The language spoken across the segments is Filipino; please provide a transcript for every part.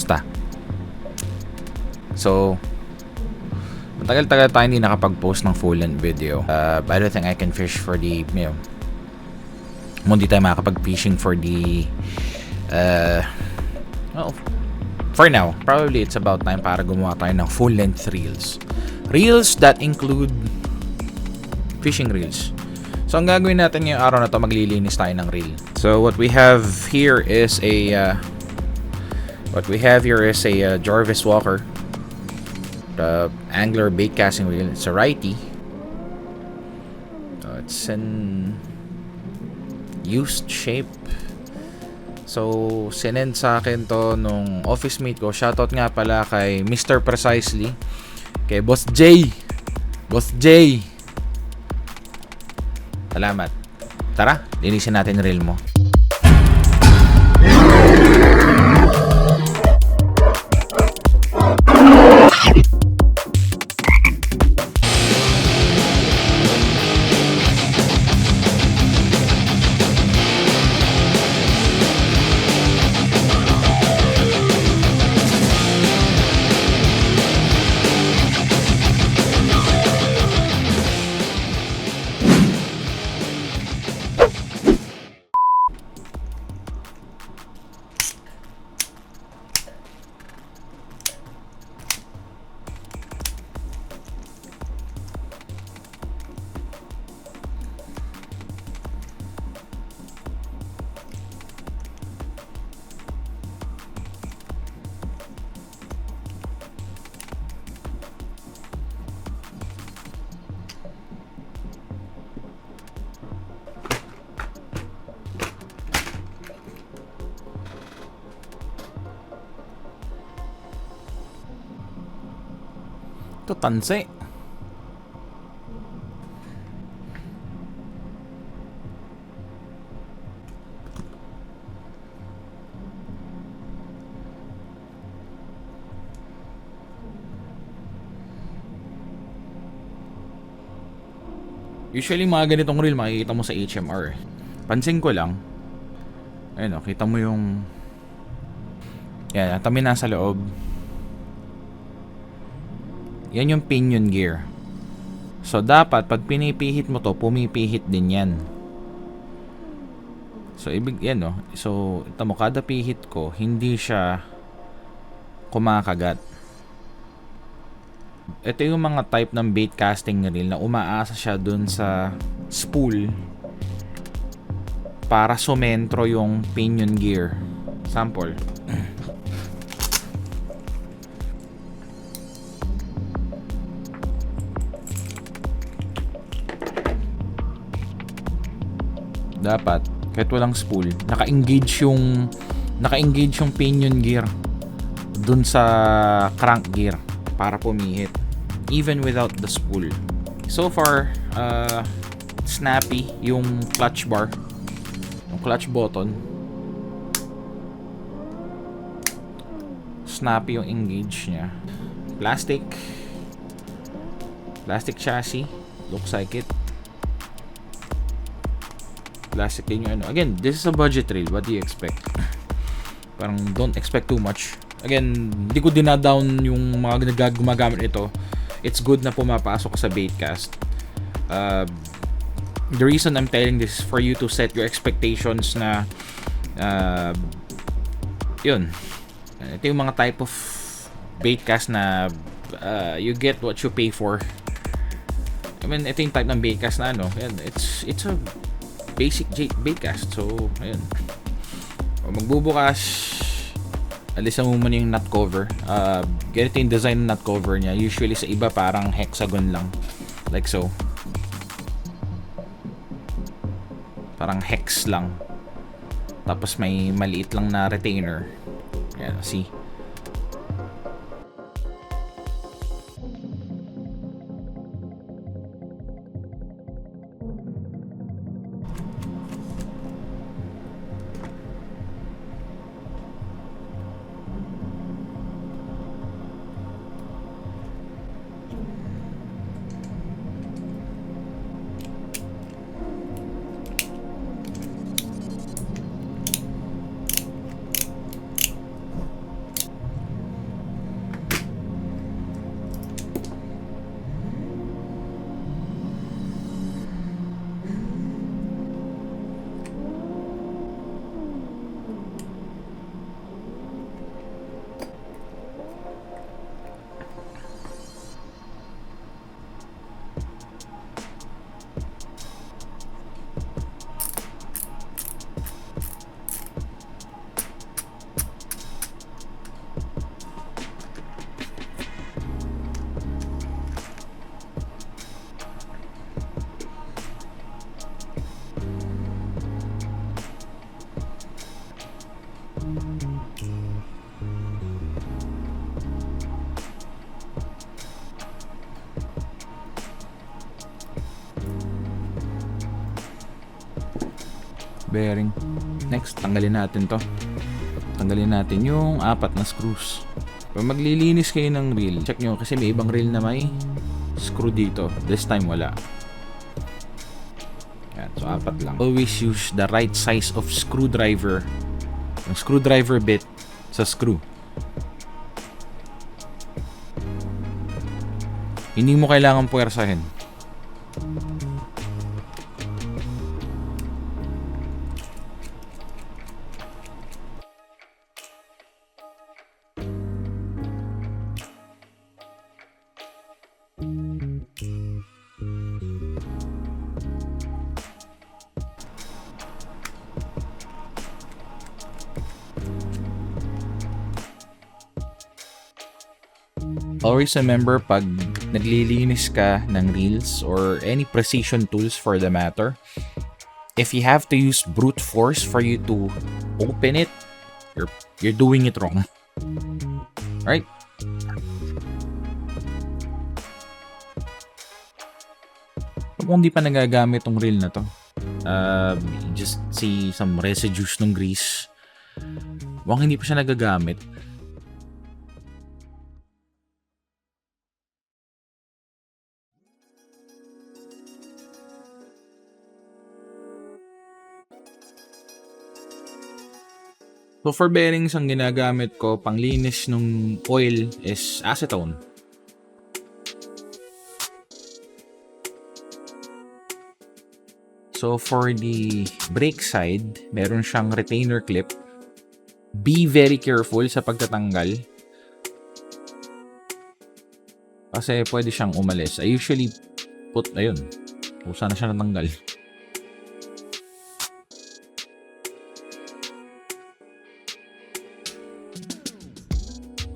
Kamusta? So, matagal-tagal tayo hindi nakapag-post ng full length video. I don't think I can fish for the, hindi tayo makakapag-fishing for the, well, for now, probably it's about time para gumawa tayo ng full length reels. Reels that include fishing reels. So, ang gagawin natin ngayong araw na to, maglilinis tayo ng reel. So, what we have here is a Jarvis Walker, the angler bait casting reel. It's a Righty. It's in used shape. So, sinend sa akin to nung office mate ko. Shoutout nga pala kay Mr. Precisely, kay Boss J. Salamat. Tara, linisin natin reel mo. Ito tanse. Usually mga ganitong reel makikita mo sa HMR. Pansin ko lang, ayun, kita mo yung yan, tami nasa loob. Yan yung pinion gear. So, dapat, pag pinipihit mo to, pumipihit din yan. So, yan, no? So, ito mo, kada pihit ko, hindi siya kumakagat. Ito yung mga type ng bait casting reel na umaasa siya dun sa spool para sumentro yung pinion gear. Sample. Dapat kahit walang spool, naka-engage yung pinion gear dun sa crank gear para pumihit even without the spool. So far, snappy yung clutch bar, yung clutch button. Snappy yung engage niya. Plastic chassis, looks like it. Plastic din yung ano. Again, this is a budget reel. What do you expect? Parang don't expect too much. Again, hindi ko dinadown yung mga gumagamit ito. It's good na pumapasok ka sa baitcast. The reason I'm telling this is for you to set your expectations na yun. Ito yung mga type of baitcast na you get what you pay for. I mean, ito yung type ng baitcast na ano. It's a basic baitcast. So, ayun. Magbubukas, alisan mo muna yung nut cover. Ganito yung design ng nut cover niya. Usually sa iba parang hexagon lang. Like so. Parang hex lang. Tapos may maliit lang na retainer. Ayan, see? Bearing. Next, tanggalin natin to. Tanggalin natin yung 4 na screws. Kung maglilinis kayo ng reel, check nyo kasi may ibang reel na may screw dito. This time wala. Yan, so 4 lang. Always use the right size of screwdriver. Yung screwdriver bit sa screw. Hindi mo kailangan puwersahin. Always remember pag naglilinis ka ng reels or any precision tools for the matter, if you have to use brute force for you to open it, you're doing it wrong. Right? Kung hindi pa nagagamit tong reel na to, just see some residues ng grease. Mukhang hindi pa siya nagagamit. So for bearings, ang ginagamit ko panglinis ng oil is acetone. So for the brake side, meron siyang retainer clip. Be very careful sa pagtatanggal. Kasi pwede siyang umalis. I usually put, ayun, usa na siya natanggal.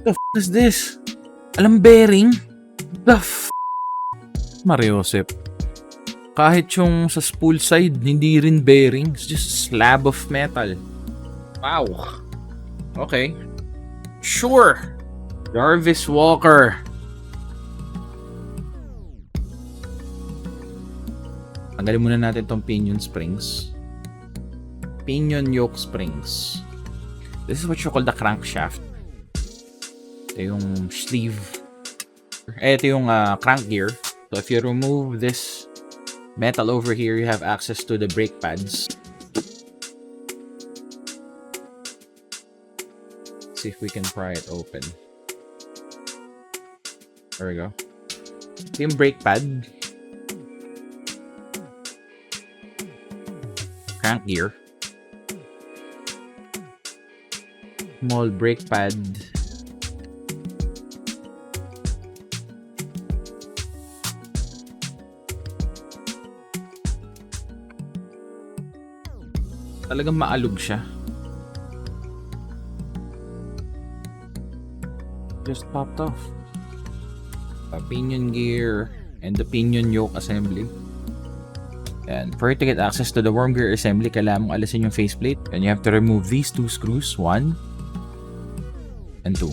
The f*** is this? Alam bearing? The f***? Mariosep. Kahit yung sa spool side, hindi rin bearing. It's just a slab of metal. Wow. Okay. Sure. Jarvis Walker. Tanggalin muna natin tong pinion springs. Pinion yoke springs. This is what you call the crankshaft. Ito yung sleeve. Ito yung crank gear. So if you remove this metal over here, you have access to the brake pads. Let's see if we can pry it open. There we go. Ito yung brake pad. Crank gear. Small brake pad. Talagang maalog siya. Just popped off. The pinion gear and the pinion yoke assembly. And for you to get access to the worm gear assembly, kailangan mong alisin yung faceplate. And you have to remove these 2 screws, 1 and 2.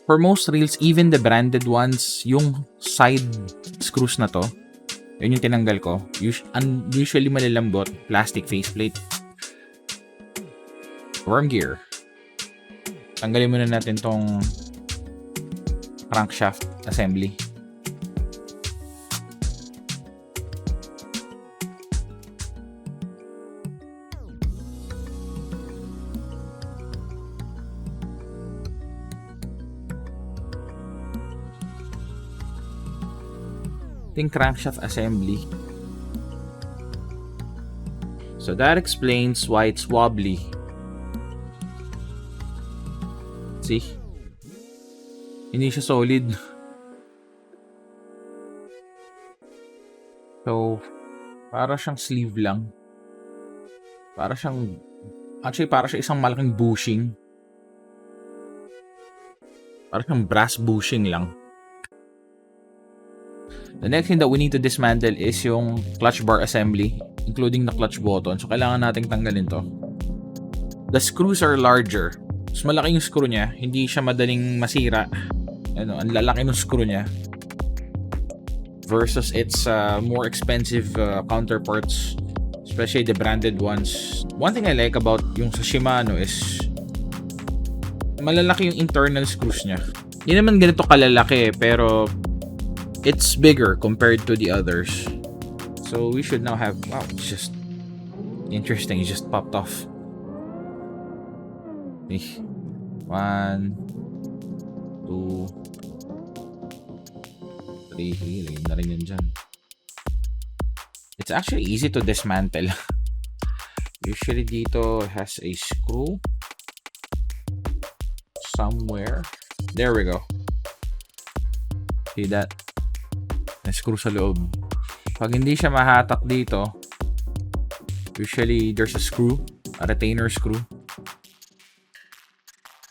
For most reels, even the branded ones, yung side screws na to, yun yung tinanggal ko. Usually malalambot, plastic faceplate. Worm gear. Tanggalin muna natin tong crankshaft assembly. Yung crankshaft assembly. So that explains why it's wobbly. See? Hindi siya solid. So, para siyang sleeve lang. Para siyang, actually para siya isang malaking bushing. Parang brass bushing lang. The next thing that we need to dismantle is yung clutch bar assembly, including the clutch button. So, kailangan nating tanggalin to. The screws are larger. Mas malaki yung screw niya. Hindi siya madaling masira. Ano, ang lalaki ng screw niya. Versus its more expensive counterparts. Especially the branded ones. One thing I like about yung sa Shimano is malalaki yung internal screws niya. Hindi naman ganito kalalaki pero it's bigger compared to the others. So we should now have, wow, it's just interesting. It just popped off. 1, 2, 3. Lagyan na rin yan dyan. It's actually easy to dismantle. Usually dito has a screw somewhere. There we go. See that? May screw sa loob. Pag hindi siya mahatak dito, usually there's a screw, a retainer screw.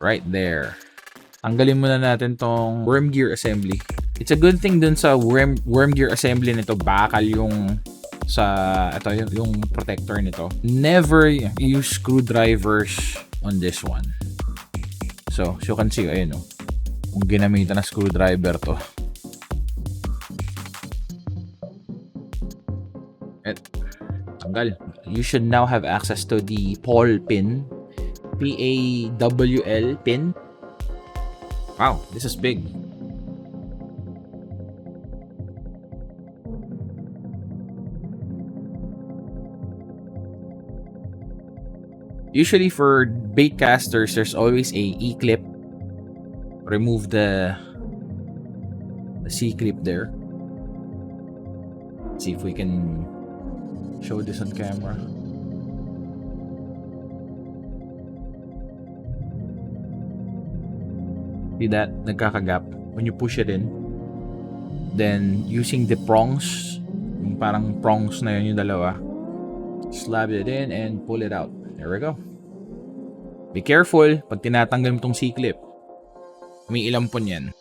Right there. Tanggalin muna natin tong worm gear assembly. It's a good thing dun sa worm gear assembly nito, bakal yung sa ito yung protector nito. Never use screwdrivers on this one. So, as you can see, ayun, kung ginamitan na screwdriver to. Tanggal. You should now have access to the Pawl pin. PAWL pin. Wow, this is big. Usually for bait casters, there's always a E-clip. Remove the C-clip there. Let's see if we can show this on camera. See that? Nagkakagap. When you push it in, then using the prongs, yung parang prongs na yun yung dalawa, slab it in and pull it out. There we go. Be careful pag tinatanggal mo tong C-clip. May ilampon yan.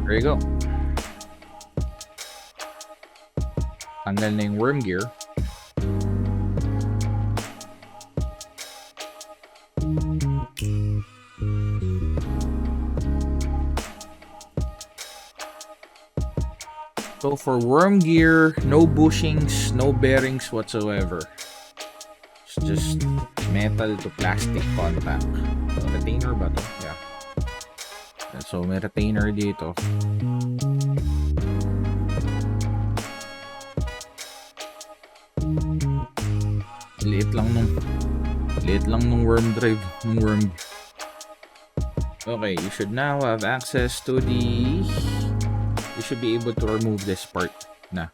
There you go. Tanggal na yung worm gear. So for worm gear, no bushings, no bearings whatsoever. It's just metal to plastic contact. Retainer ba to? Yeah. So may retainer dito. Liit lang nung worm drive, nung worm. Okay, you should now have access to the, you should be able to remove this part na.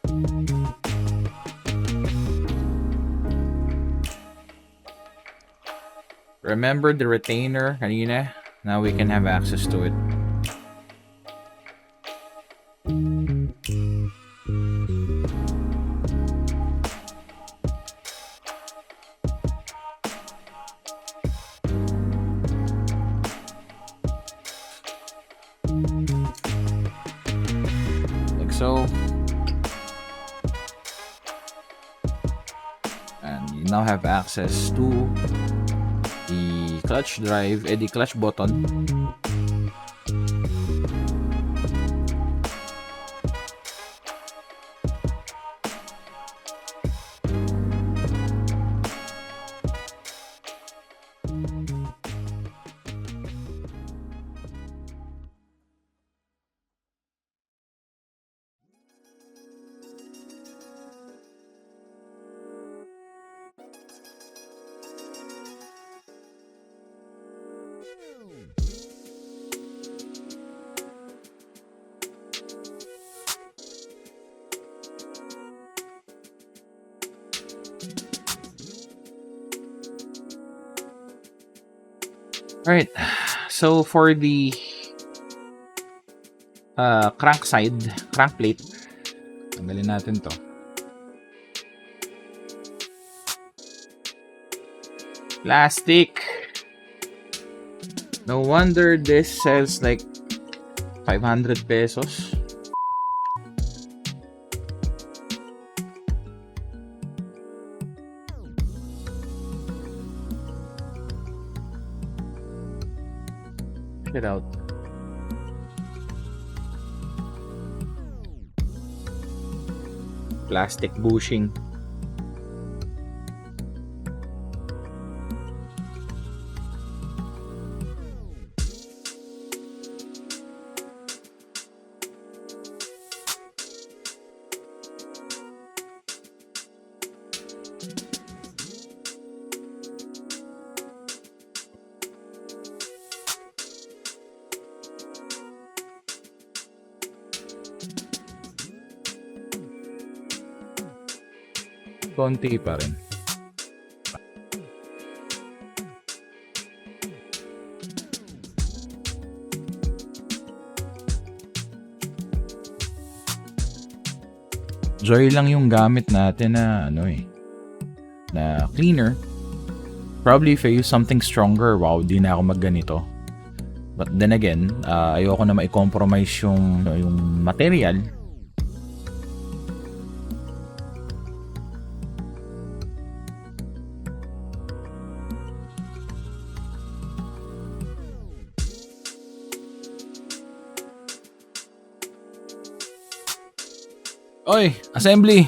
Remember the retainer kanina? Now we can have access to it. Like so. And you now have access to the clutch drive, the clutch button. Alright, so for the crank plate. Tanggalin natin to. Plastic. No wonder this sells like 500 pesos. Check it out. Plastic bushing. Konti pa rin. Joy lang yung gamit natin na na cleaner. Probably if I use something stronger, wow, di na ako magganito. But then again, ayoko na ma-compromise yung material. Oy, assembly.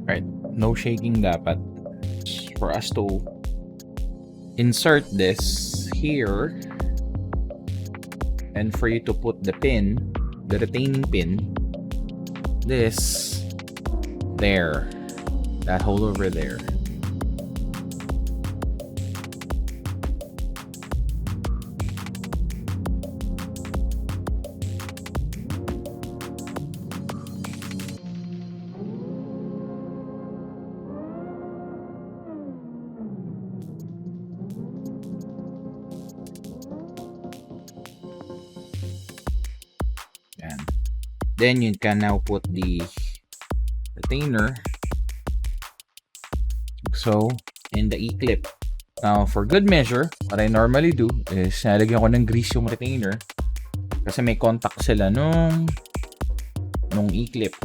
Right, no shaking dapat. For us to insert this here and for you to put the pin, the retaining pin, this there, that hole over there. Then you can now put the retainer so in the e-clip. Now for good measure, what I normally do is nalagyan ko ng grease yung retainer kasi may contact sila nung e-clip.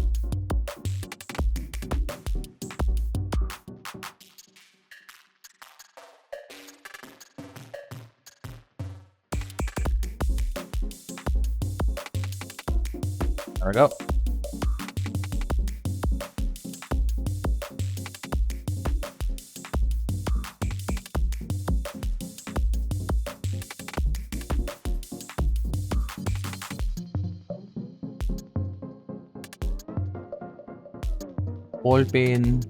There we go. Ball pin.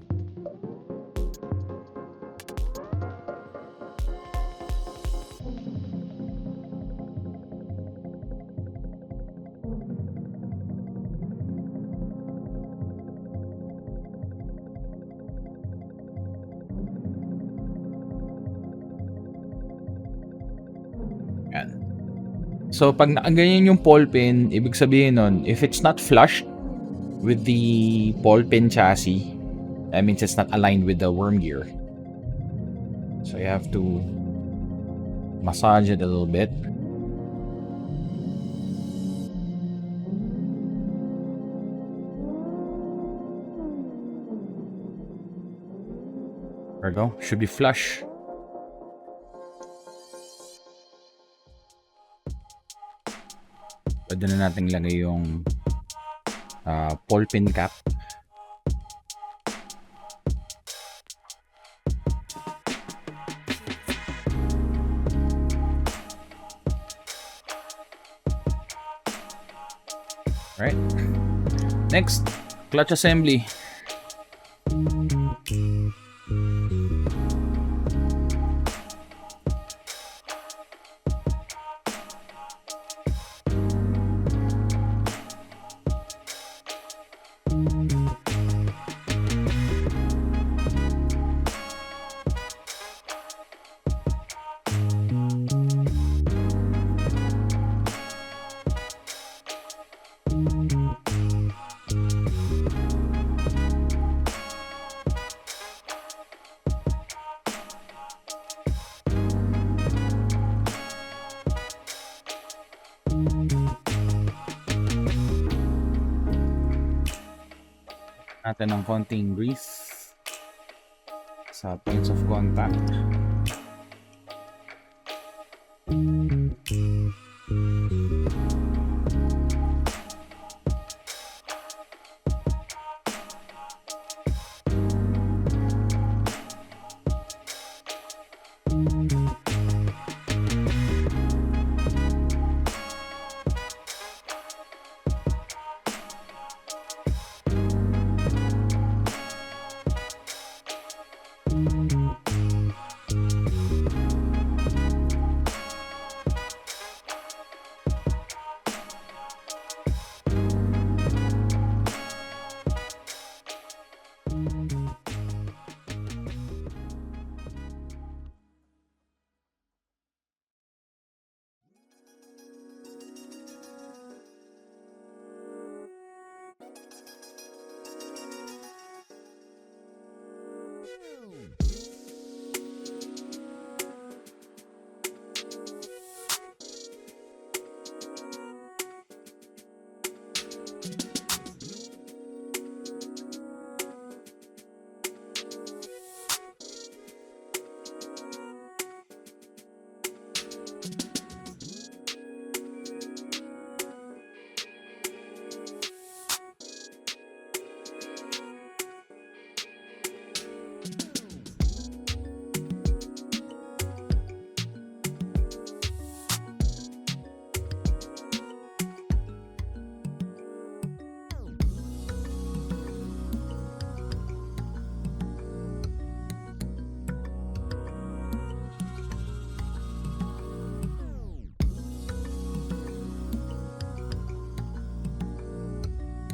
So, pag nakaganyan yung ball pin, ibig sabihin nun, if it's not flushed with the ball pin chassis, that means it's not aligned with the worm gear. So, you have to massage it a little bit. There we go. Should be flush. Pwede na natin lagay yung ball pin cap. Right. Next, clutch assembly. Natin ng konting grease sa points of contact.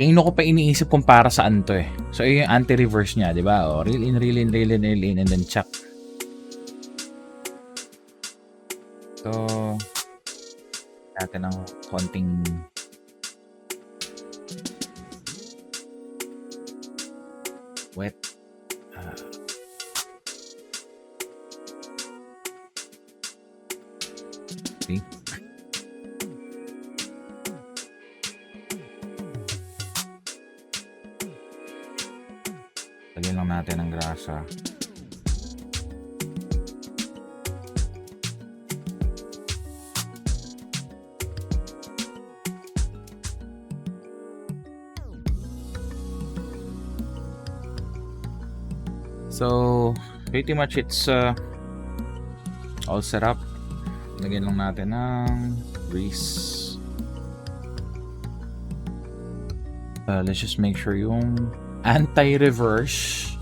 Kanino ko pa iniisip kung para saan to eh. So, yung anti-reverse niya, di ba? O, reel in, reel in, reel in, reel in, and then chuck. So, natin ng konting wet. See? Lagyan lang natin ng grasa. So, pretty much it's all set up. Lagyan lang natin ng grease. Let's just make sure yung anti-reverse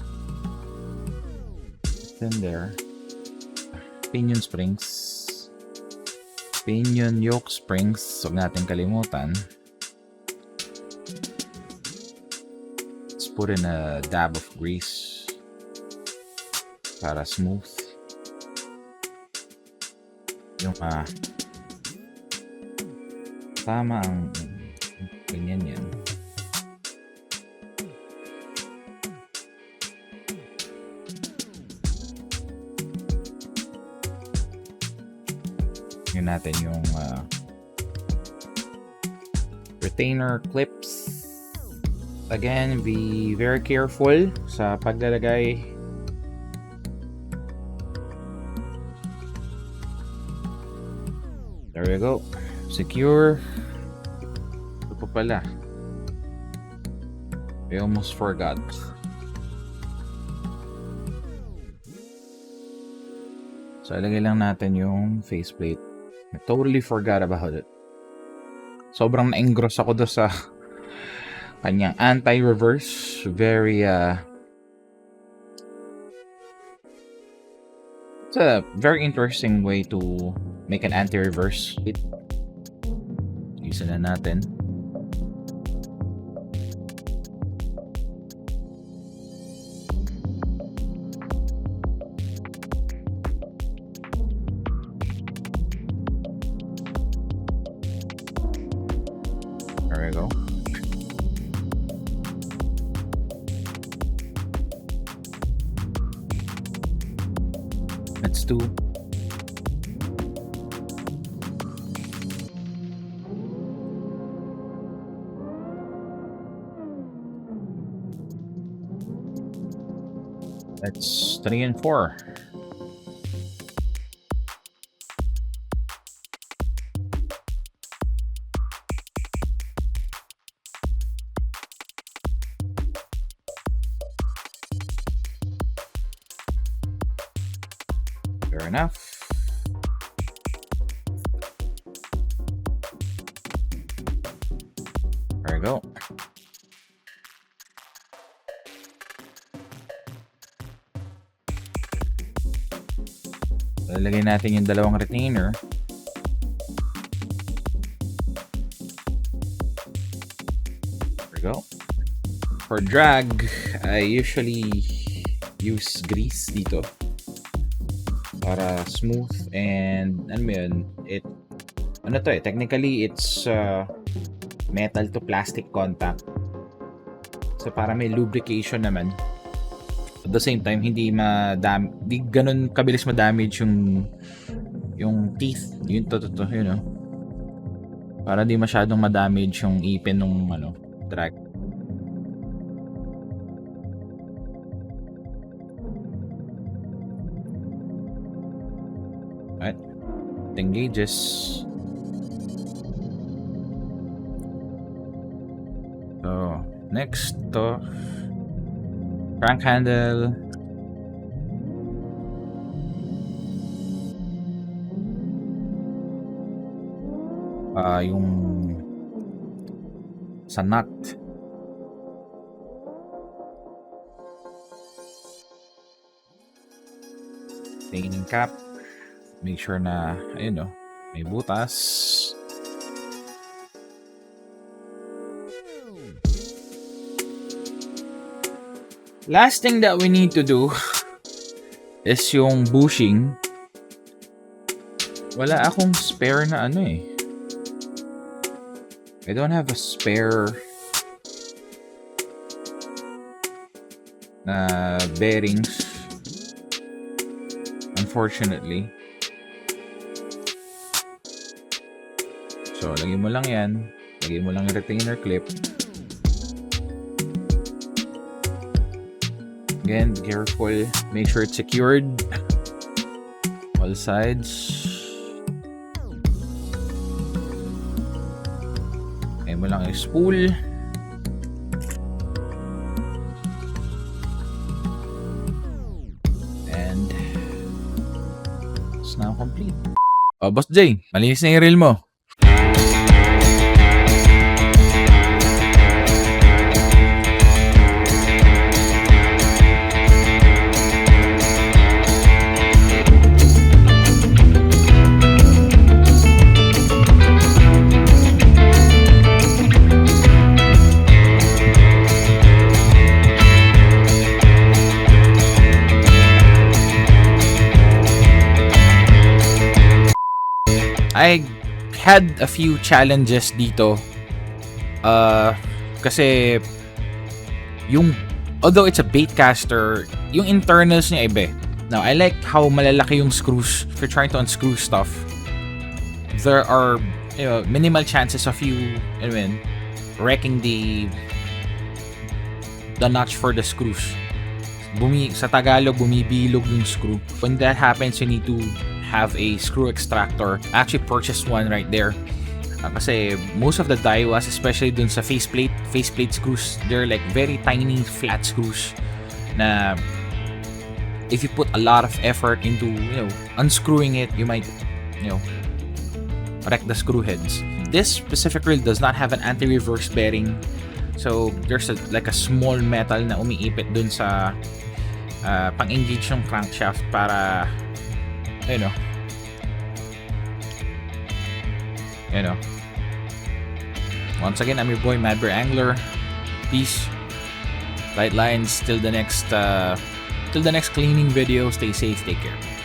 in there. Pinion springs. Pinion yoke springs. Huwag natin kalimutan. Let's put in a dab of grease para smooth yung Tama ang ganyan yan. Yun natin yung retainer clips. Again, be very careful sa paglalagay. There we go. Secure. Ito pa pala. I almost forgot. So, ilagay lang natin yung faceplate. I totally forgot about it. Sobrang na-engross ako doon sa kanyang anti-reverse. Very, it's a very interesting way to make an anti-reverse. Isa na natin. There we go. Let's do that's 3 and 4. Fair enough. There we go. Lalagay natin yung dalawang retainer. There we go. For drag, I usually use grease dito para smooth and ano mo yun, technically it's metal to plastic contact, so para may lubrication naman. At the same time, hindi ganun kabilis ma-damage yung teeth, yun you know, para di masyadong ma-damage yung ipin ng drag. Right, gauges. So next to crank handle. Yung sa nut. Tingin cap. Make sure na, may butas. Last thing that we need to do is yung bushing. Wala akong spare na I don't have a spare na bearings, unfortunately. So, lagay mo lang yan. Lagay mo lang yung retainer clip. Again, be careful. Make sure it's secured. All sides. Lagay mo lang yung spool. And it's now complete. Oh, Boss Jay, malinis na yung reel mo. I had a few challenges dito. Kasi although it's a bait caster, yung internals niya iba. Now, I like how malalaki yung screws. If you're trying to unscrew stuff, there are minimal chances of you, wrecking the notch for the screws. Sa Tagalog, bumibilog yung screw. When that happens, you need to have a screw extractor. I actually purchased one right there. Kasi most of the Daiwas, especially dun sa faceplate screws, they're like very tiny flat screws na if you put a lot of effort into unscrewing it, you might wreck the screw heads. This specific reel does not have an anti-reverse bearing, so there's a small metal na umiipit dun sa pang-engage ng crankshaft para once again, I'm your boy Mad Bear Angler. Peace, light lines till the next cleaning video. Stay safe, take care.